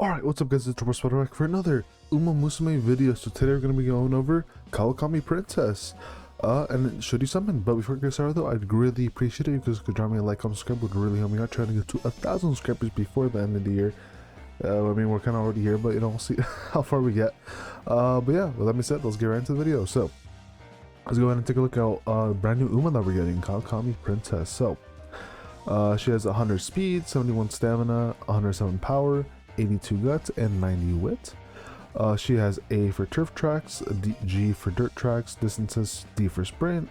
Alright, what's up guys, it's Spiderwolf for another Umamusume video. So today we're going to be going over Kawakamiprincess and should you summon. But before we get started though, I'd really appreciate it if you guys could drop me a like, comment, subscribe. Would really help me out trying to get to 1,000 subscribers before the end of the year. I mean, we're kind of already here, but you know, we'll see how far we get. But yeah, with that being said, let's get right into the video. So let's go ahead and take a look at brand new Uma that we're getting, Kawakamiprincess. So she has 100 speed, 71 stamina, 107 power, 82 guts, and 90 wit. She has A for turf tracks, G for dirt tracks, distances, D for sprint,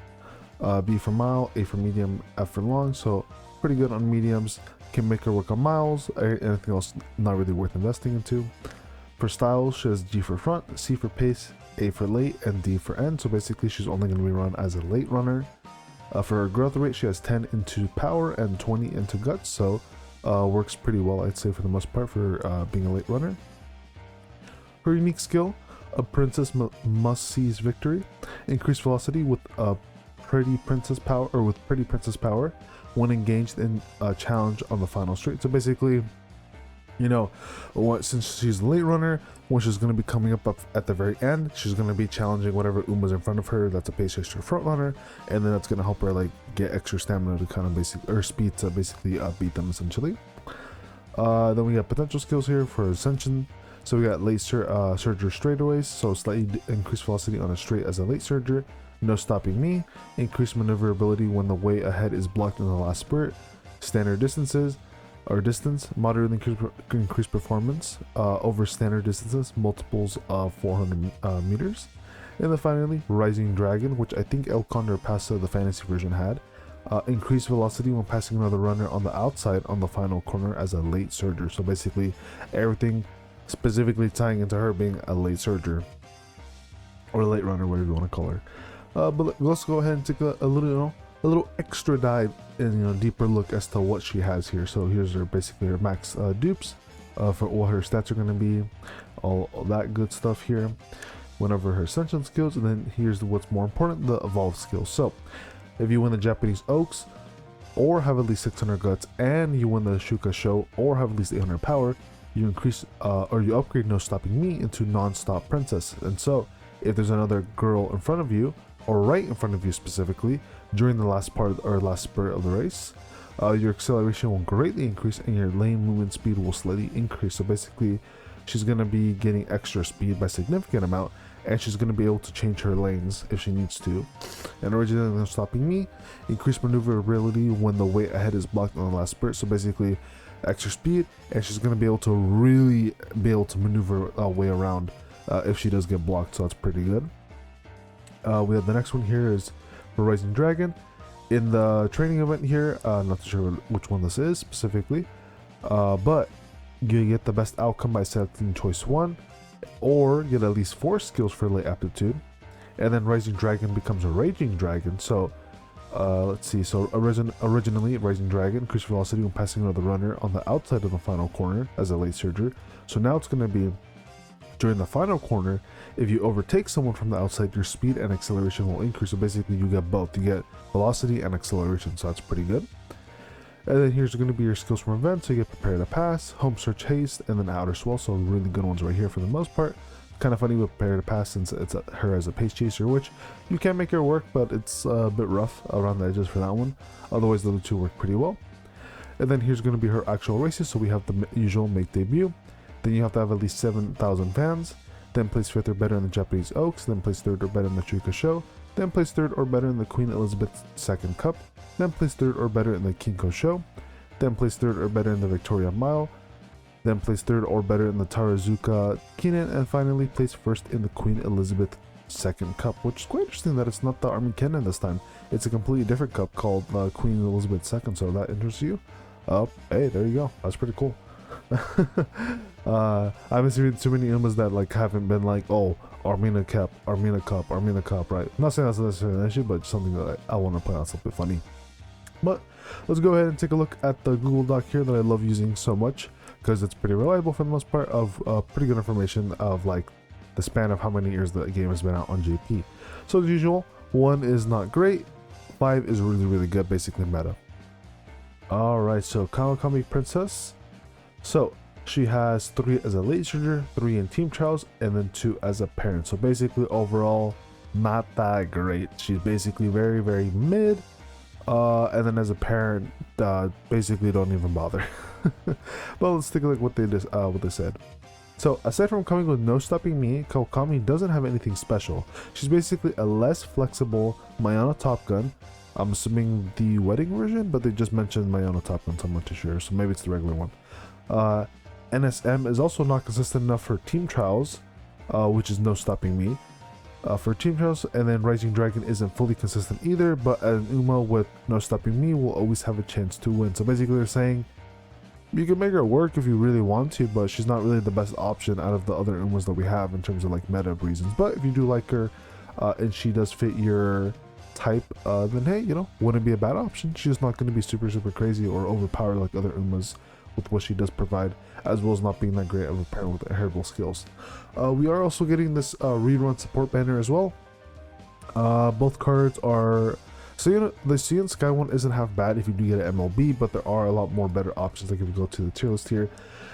B for mile, A for medium, F for long. So pretty good on mediums. Can make her work on miles. Anything else not really worth investing into. For styles, she has G for front, C for pace, A for late, and D for end. So basically she's only going to be run as a late runner. For her growth rate, she has 10 into power and 20 into guts. So works pretty well, I'd say, for the most part, for being a late runner. Her unique skill, a princess must seize victory. Increased velocity with pretty princess power, or with pretty princess power, when engaged in a challenge on the final straight. So basically, you know, since she's a late runner, when she's going to be coming up at the very end, she's going to be challenging whatever Uma's in front of her that's a pace extra front runner, and then that's going to help her like get extra stamina to kind of or speed to basically beat them essentially. Then we got potential skills here for ascension. So we got late surger straightaways, so slightly increased velocity on a straight as a late surger, no stopping me, increased maneuverability when the way ahead is blocked in the last spurt, standard distances or distance, moderately increased performance over standard distances, multiples of 400 meters. And then finally, Rising Dragon, which I think El Condor Paso, the fantasy version, had. Increased velocity when passing another runner on the outside on the final corner as a late surger. So basically everything specifically tying into her being a late surger or a late runner, whatever you want to call her. But let's go ahead and take a little extra dive and deeper look as to what she has here. So here's her basically her max dupes for what her stats are going to be, all that good stuff here. Whenever her ascension skills, and then here's what's more important, the evolve skills. So if you win the Japanese Oaks or have at least 600 guts, and you win the Shuka Show or have at least 800 power, you increase or you upgrade No Stopping Me into Non-Stop Princess. And so if there's another girl in front of you, or right in front of you specifically, during the last part or last spurt of the race, your acceleration will greatly increase and your lane movement speed will slightly increase. So basically she's going to be getting extra speed by a significant amount, and she's going to be able to change her lanes if she needs to. And originally, No Stopping Me, increased maneuverability when the way ahead is blocked on the last spurt. So basically extra speed, and she's going to be able to really be able to maneuver a way around if she does get blocked. So that's pretty good. We have the next one here is for Rising Dragon. In the training event here, not sure which one this is specifically, but you get the best outcome by selecting choice 1, or get at least 4 skills for late aptitude. And then Rising Dragon becomes a Raging Dragon. So let's see, so originally Rising Dragon increased velocity when passing another runner on the outside of the final corner as a late surger. So now it's going to be during the final corner, if you overtake someone from the outside, your speed and acceleration will increase. So basically you get both, you get velocity and acceleration, so that's pretty good. And then here's going to be your skills from events. So you get Prepare to Pass, Home Search Haste, and then Outer Swell. So really good ones right here for the most part. Kind of funny with Prepare to Pass since it's her as a pace chaser, which you can make her work, but it's a bit rough around the edges for that one. Otherwise the other two work pretty well. And then here's going to be her actual races. So we have the usual make debut. Then you have to have at least 7,000 fans, then place 5th or better in the Japanese Oaks, then place 3rd or better in the Shuka Show, then place 3rd or better in the Queen Elizabeth II Cup, then place 3rd or better in the Kinko Show, then place 3rd or better in the Victoria Mile, then place 3rd or better in the Tarazuka Kenan, and finally place 1st in the Queen Elizabeth II Cup, which is quite interesting that it's not the Army Kenan this time. It's a completely different cup called Queen Elizabeth II, so if that interests you, hey, there you go, that's pretty cool. I haven't seen too many Umas that like haven't been like, oh, Armina Cup, right? I'm not saying that's necessarily an issue, but something that I want to point out something funny. But let's go ahead and take a look at the Google Doc here that I love using so much because it's pretty reliable for the most part, of pretty good information of like the span of how many years the game has been out on JP. So as usual, 1 is not great, 5 is really good, basically meta. Alright, so Kawakamiprincess. So She has 3 as a late stranger, 3 in team trials, and then 2 as a parent. So basically overall, not that great. She's basically very, very mid. And then as a parent, basically don't even bother. But let's take a look at what they said. So aside from coming with no stopping me, Kawakami doesn't have anything special. She's basically a less flexible Mayana Top Gun. I'm assuming the wedding version, but they just mentioned Mayana Top Gun, so I'm not too sure. So maybe it's the regular one. NSM is also not consistent enough for team trials, which is no stopping me. For team trials, and then Rising Dragon isn't fully consistent either, but an Uma with no stopping me will always have a chance to win. So basically they're saying you can make her work if you really want to, but she's not really the best option out of the other Umas that we have in terms of like meta reasons. But if you do like her and she does fit your type, then hey, you know, wouldn't be a bad option. She's not going to be super crazy or overpowered like other Umas with what she does provide, as well as not being that great of a parent with heritable skills. We are also getting this rerun support banner as well. Both cards are, so you know, the Sea and Sky one isn't half bad if you do get an MLB, but there are a lot more better options. Like if you go to the tier list here,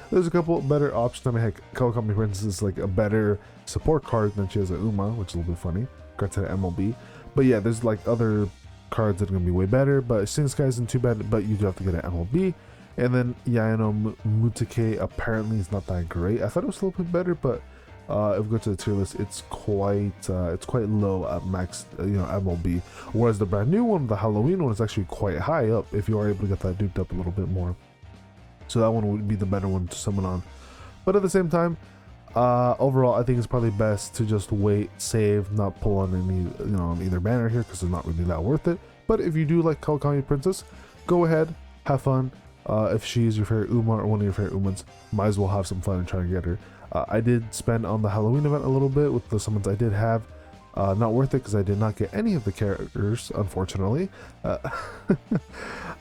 there's a couple better options. I mean, heck, Kawakamiprincess is like a better support card than she has a Uma, which is a little bit funny compared to the MLB. But yeah, there's like other cards that are gonna be way better, but Sea and Sky isn't too bad, but you do have to get an MLB. And then Yaeno Mutake apparently is not that great. I thought it was a little bit better, but if we go to the tier list, it's quite low at max, MLB. Whereas the brand new one, the Halloween one, is actually quite high up if you are able to get that duped up a little bit more. So that one would be the better one to summon on. But at the same time, overall, I think it's probably best to just wait, save, not pull on any, on either banner here because it's not really that worth it. But if you do like Kawakamiprincess, go ahead, have fun. If she's your favorite Uma or one of your favorite Umas, might as well have some fun and try to get her. I did spend on the Halloween event a little bit with the summons I did have. Not worth it because I did not get any of the characters, unfortunately. But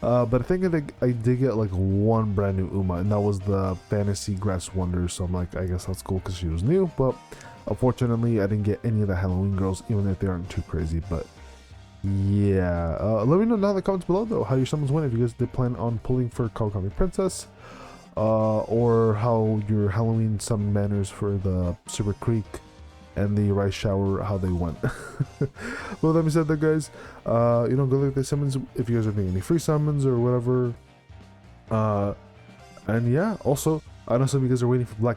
I think I did get like one brand new Uma, and that was the Fantasy Grass Wonder. So I'm like, I guess that's cool because she was new. But unfortunately, I didn't get any of the Halloween girls, even if they aren't too crazy. But yeah, let me know down in the comments below though how your summons went, if you guys did plan on pulling for Kawakamiprincess, or how your Halloween summon banners for the Supercreek and the Rice Shower, how they went. Well, that being said though, guys, go look at the summons if you guys are doing any free summons or whatever. And yeah, also I know some of you guys are waiting for Black,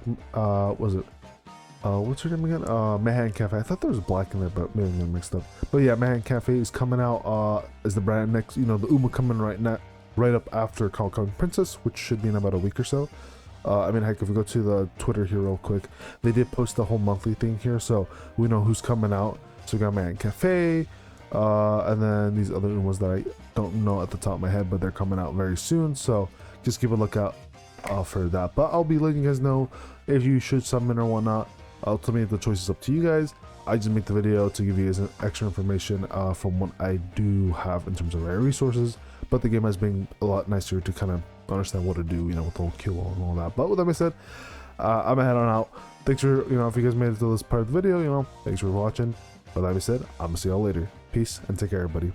what's her name again? Manhattan Cafe. I thought there was black in there, but maybe I'm getting mixed up. But yeah, Manhattan Cafe is coming out as the brand next, the Uma coming right up after Kawakamiprincess, which should be in about a week or so. I mean, heck, if we go to the Twitter here real quick, they did post the whole monthly thing here, so we know who's coming out. So we got Manhattan Cafe, and then these other Umas that I don't know at the top of my head, but they're coming out very soon, so just keep a lookout for that. But I'll be letting you guys know if you should summon or whatnot. Ultimately, the choice is up to you guys. I just make the video to give you guys extra information from what I do have in terms of rare resources, but the game has been a lot nicer to kind of understand what to do, with the whole kill and all that. But with that being said, I'm gonna head on out. Thanks for, if you guys made it to this part of the video, thanks for watching. But that being said, I'm gonna see y'all later. Peace and take care, everybody.